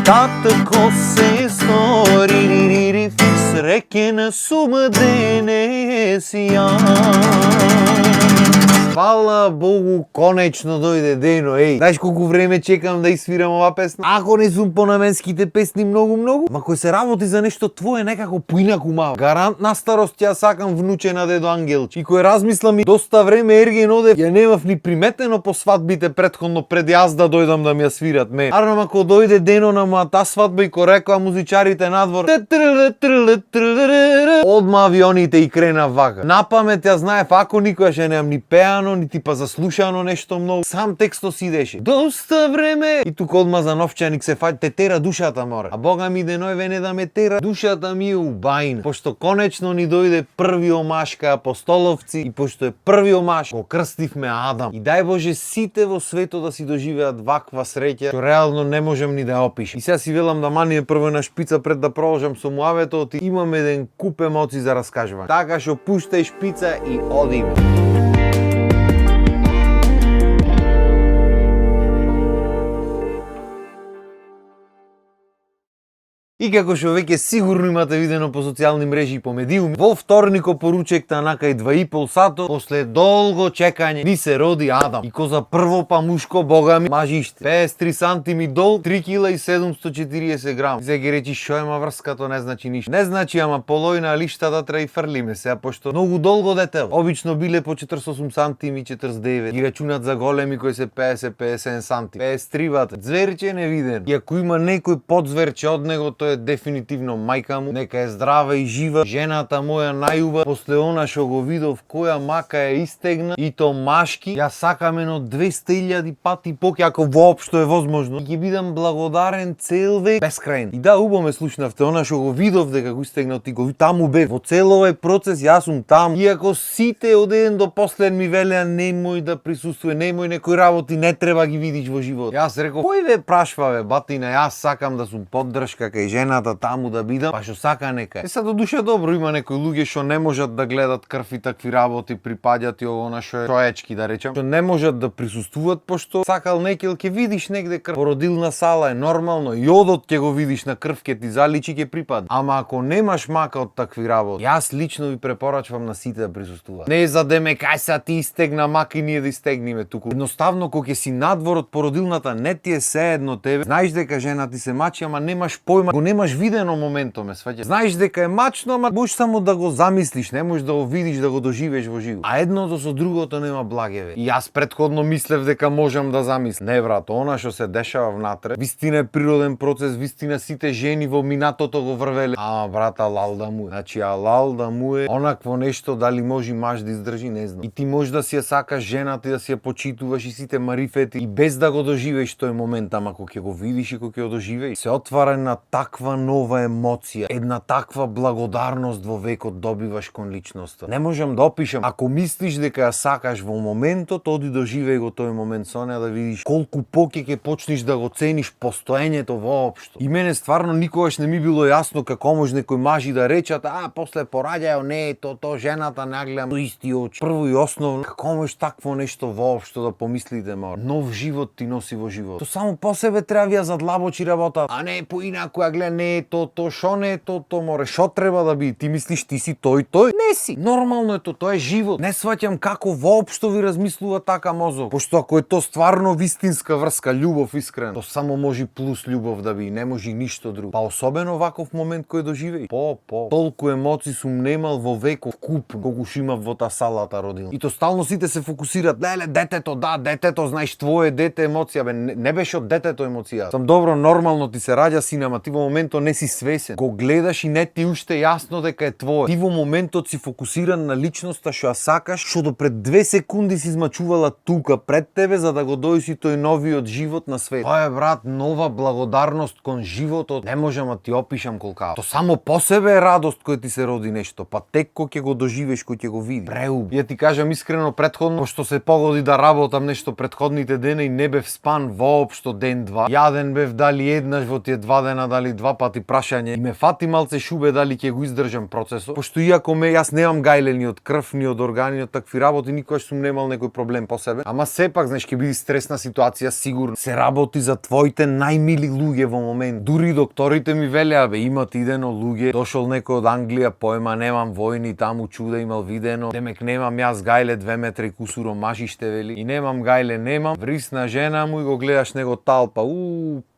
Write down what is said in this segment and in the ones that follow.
Татко, сестори, среќен сум денес јас. Фала Богу, конечно дојде дено, Знаеш колку време чекам да испирам ова песна? Ако не сум по наменските песни многу, ма кој се работи за нешто твое некако поинаку мава. Гарант на старост ја сакам внуче на дедо Ангелче. И кој размислам и доста време Ерген оде, ја немав ни приметено по свадбите претходно пред јас да дојдам да ми ја свират ме. Арно ако дојде дено на мојата свадба и кој рекоа музичарите надвор, одма авионите и крена вака. Напамет ја знаев, ако никогаш немам ни пеано, нити па заслушано нешто многу. Сам текстот си идеше. Доста време. И тука одма за новчаник се фаќа, те тера душата море. А Бога ми денојве не да ме тера, душата ми е убајна. Пошто конечно ни дојде први омаш кај апостоловци и пошто е први омаш, го крстивме Адам. И дај Боже сите во светот да си доживеат ваква среќа, што реално не можам ни да ја опишам. И сега си велам да маниме прво на шпица пред да продолжам со муаветот и имам еден куп емоции за раскажување. Така што пуштај шпица и одиме. И како што веќе сигурно имате видено по социјални мрежи и по медиуми, во вторникот поручекта накај 2,5 сато, после долго чекање, ни се роди Адам. И ко за прво па мушко, Бога ми, мажиште. 53 сантими дол, 3 кила и 740 грам. И се ги речи, шо ема врскато, не значи ништо. Не значи, ама полојна лиштата треба и фрлиме сега, пошто многу долго детел. Обично биле по 48 сантими, 49. И рачунат за големи кои се 50-50 сантими. 53 бате. Зверче невиден. И ако има некој подзверче од него, е дефинитивно мајка му, нека е здрава и жива, жената моја најуба, после она што го видов која мака ја истегна, и то машки, ја сакам едно 200.000 пати поќе, ако воопшто е возможно. И ќе бидам благодарен цел век, бескрајно. И да, убаво ме слушнавте, она што го видов дека го истегнал ти го, таму бев. Во цел овој процес јас сум таму. Иако сите од еден до последен ми велеа немој да присуствува, немој некои работи не треба ги видиш во живот. Јас реков, кој ве прашва бе, батина, јас сакам да сум поддршка кај жената таму да бидам, па што сака нека. Е, до душа добро, има некои луѓе што не можат да гледат крв и такви работи, припаѓат и она што е човечки, да речам, што не можат да присуствуваат, пошто сакал некел ќе видиш негде крв. Породилна сала е нормално, и одот ќе го видиш на крв, ќе ти заличи, ќе припадне. Ама ако немаш мака од такви работи, јас лично ви препорачувам на сите да присуствуваат. Не за да ме кај са ти истегна мака и ние да истегниме туку. Едноставно кога ќе си надвор од породилната, не ти е се едно тебе. Знаеш дека жена ти се мачи, ама немаш појма, го немаш видено моментот, ме сваќаш. Знаеш дека е мачно, ама можеш само да го замислиш, не можеш да го видиш, да го доживееш во живот. А едното со другото нема благеве. И јас претходно мислев дека можам да замислам. Не брат, она што се дешава внатре, вистина е природен процес, вистина сите жени во минатото го врвеле. Ама брат, алал да му е. Значи алал да му е онакво нешто, дали може маж да издржи, не знам. И ти можеш да си ја сакаш жената и да си ја почитуваш и сите марифети и без да го доживееш тој момент, ама кога ќе го видиш и кога ќе го доживееш, се отвара на таква нова емоција, една таква благодарност во векот добиваш кон личноста. Не можам да опишам. Ако мислиш дека ја сакаш во моментот, оди доживеј го тој момент со неа да видиш колку поќе ќе почнеш да го цениш постоењето воопшто. И мене стварно никогаш не ми било јасно како може некои мажи да речат, после пораѓај, не, то жената не гледам со исти очи. Прво и основно, како може такво нешто воопшто да помислите, мор. Нов живот ти носи во живот. То само по себе треба ја задлабочи работа, а не поинаку ја гледа, не то шо не е то море, шо треба да би? Ти мислиш ти си тој? Не си. Нормално е тоа е живот. Не сваќам како воопшто ви размислува така мозок. Пошто ако е то стварно вистинска врска, љубов искрена, то само може плюс љубов да би, не може ништо друго. Па особено ваков момент кој доживеј. Толку емоции сум немал во веков куп, колку што имав во таа салата родил. И то стално сите се фокусираат, леле, детето, знаеш, твое дете емоција, бе, не беше од детето емоција. Сам добро, нормално ти се раѓа син, ама ти во моментот не си свесен. Го гледаш и не ти уште јасно дека е твое. Ти во моментот си фокусиран на личноста што ја сакаш, што до пред 2 секунди си измачувала тука пред тебе за да го дојси тој новиот живот на свет. Тоа е, брат, нова благодарност кон животот. Не можам да ти опишам колка. То само по себе е радост која ти се роди нешто, па тек кој ќе го доживееш, кој ќе го видиш. Преуб. Ја ти кажам искрено, претходно, пошто се погоди да работам нешто претходните дена и не бев спан воопшто ден-два. Јаден бев дали еднаш во тие 2 дена, дали 2 2 пати прашање и ме фати малце шубе дали ќе го издржам процесот, пошто иако јас немам гајле ни од крв, ни од органи, од такви работи, никогаш сум немал некој проблем по себе. Ама сепак, знаеш, ќе биде стресна ситуација сигурно. Се работи за твоите најмили луѓе во момент. Дури докторите ми велеа, бе, имат идено луѓе, дошол некој од Англија, поема немам војни, таму чуда имал видено, демек немам јас гајле 2 метра и кусуро машиште, вели, и немам гајле, немам, врисна жена му и го гледаш него талпа,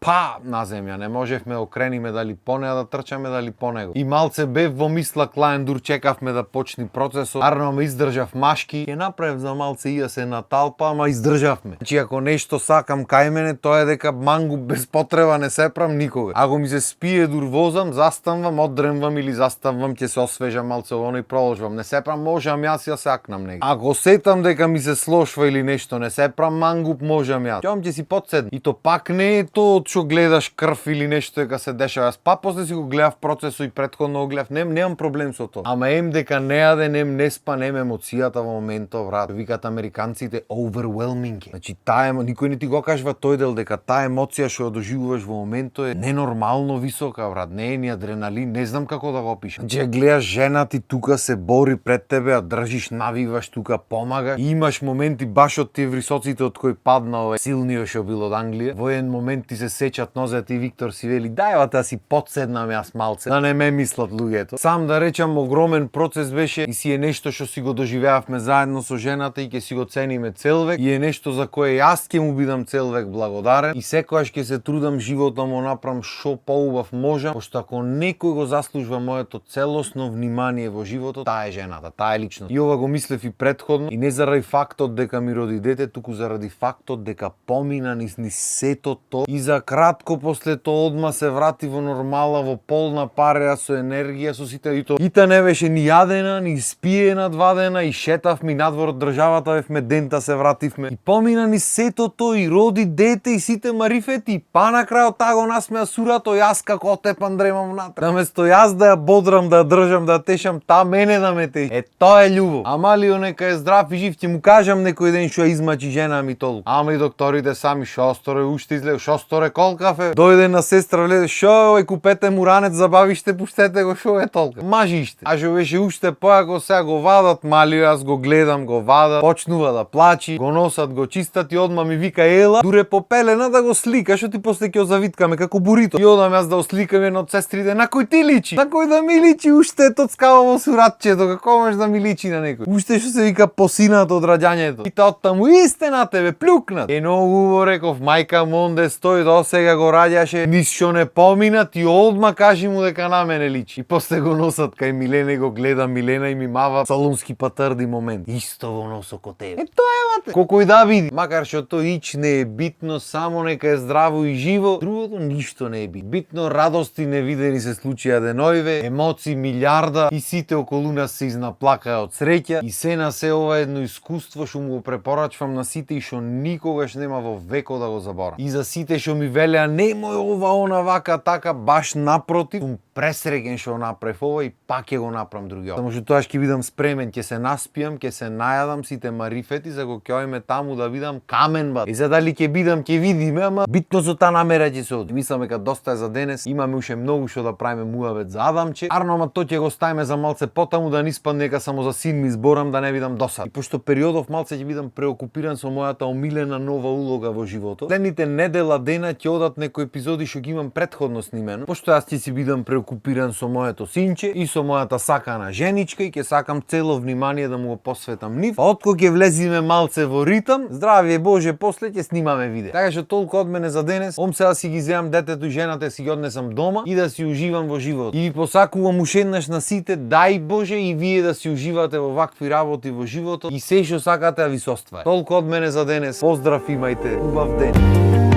па на земја, не можевме да окрениме дали по неа да трчаме, дали по него. И малце бев во мисла клаен, дур чекавме да почни процесот, арно ме издржав машки, ќе направев за малце и се на талпа, ама издржавме. Значи, ако нешто сакам кај мене, тоа е дека мангуп без потреба не се прам никога. Ако ми се спие дур возам, застанвам, оддремвам или застанвам, ќе се освежам малце оно и продолжувам. Не се прам, можам јас ја сакнам него. Ако сетам дека ми се слошва или нешто, не се прам мангуп, можам јас. Ќе ќе си подседна. И то пак не е тоа што гледаш крв или нешто дека се дешава. Јас па после си го гледав процесот и претходно го гледав, немам проблем со тоа. Ама дека не јаде, не спа, емоцијата во моментот, брат. Викаат американците overwhelming. Значи таа никој не ти го кажува тој дел дека таа емоција што ја доживуваш во моментот е ненормално висока, брат. Не е ни адреналин, не знам како да го опишам. Значи гледаш жена ти тука се бори пред тебе, а држиш, навиваш тука, помага. И имаш моменти баш од тие висоците од кој падна овој силниот што бил од Англија. Во еден момент ти се сеќат нозете и Виктор си вели дај да си подседнам јас малце, да не ме мислат луѓето. Сам да речам огромен процес беше и си е нешто што си го доживеавме заедно со жената и ќе си го цениме цел век и е нешто за кое јас ќе му бидам цел век благодарен и секогаш ќе се трудам животот му направам што поубав можам, пошто ако некој го заслужува моето целосно внимание во животот, таа е жената, таа е личност. И ова го мислев и претходно и не заради фактот дека ми роди дете, туку заради фактот дека помина низ сето тоа и за кратко после тоа одма се врати во нормала, во полна пареа со енергија, со сите и тоа. Ита не беше ни јадена, ни спиена 2 дена и шетавме надвор од државата, бевме дента се вративме. И помина ни сето тоа и роди дете и сите марифети и па на крајот таа го насмеа сурато јас како отепан дремам внатре. Наместо јас да ја бодрам, да ја држам, да ја тешам, таа мене да ме теши. Тоа е љубов. Амалио нека е здрав и жив, ќе му кажам некој ден што ја измачи жена ми толку. Ама и докторите сами шо сторе уште излег, шо сторе колкафе. Дојде на сестра влезе, шо е купете му ранец, забавиште, пуштете го, шо е толка. Мажиште. А што беше уште поако сега го вадат, малио јас го гледам, го вадат, почнува да плачи, го носат, го чистат и одма ми вика ела, дуре попелена да го слика, што ти после ќе завиткаме како бурито. И одам јас да го сликам едно од сестрите, на кој ти личи? На кој да ми личи уште тоцкава во суратчето, како можеш да ми личи на некој? Уште што се вика посината од раѓањето. И та оттаму исте на тебе плюкнат. Е многу убаво реков, мајка му онде стои до сега го раѓаше, низ што не поминат и одма кажи му дека на мене личи. И после го носат кај Милена и го гледа Милена и ми мава салонски патарди момент. Исто во носо ко тебе. Тоа е вате. Колку и да види. Макар што тоа ич не е битно, само нека е здраво и живо, другото ништо не е битно. Битно радости невидени се случија деноиве, емоции милиарда и сите околу нас се изнаплакаа од среќа и се на се ова едно искуство што му го препорачувам на сите и што никогаш нема во векот да го заборам. И за сите што ми велеа немој ова, она, вака, така, баш напротив, сум пресреќен што направив ова и пак ќе го направам други. Само што тоа ќе бидам спремен, ќе се наспијам, ќе се најадам сите марифети за го ќе ојме таму да видам камен бат. И за дали ќе бидам, ќе видиме, ама битно со таа намера ќе се оди. Мислам дека доста е за денес, имаме уште многу што да правиме муавет за Адамче. Арно, ама тоа ќе го ставиме за малце потаму да не испадне дека само за син ми зборам да не видам досад. И пошто периодов малце ќе бидам преокупиран со мојата омилена нова улога во животот. Следните недела дена ќе одат некои епизоди што ги имам претходно снимено, пошто јас ќе си бидам преокупиран со моето синче и со мојата сакана женичка и ќе сакам цело внимание да му го посветам нив. Откако ќе влезиме малце во ритам, здравје Боже, после ќе снимаме видео. Така што толку од мене за денес. Ом сега си ги земам детето и жената си ги однесам дома и да си уживам во живот. И ви посакувам уште еднаш на сите, дај Боже и вие да си уживате во вакви работи во животот и се што сакате да ви се оствари. Толку од мене за денес. Поздрав, имајте убав ден.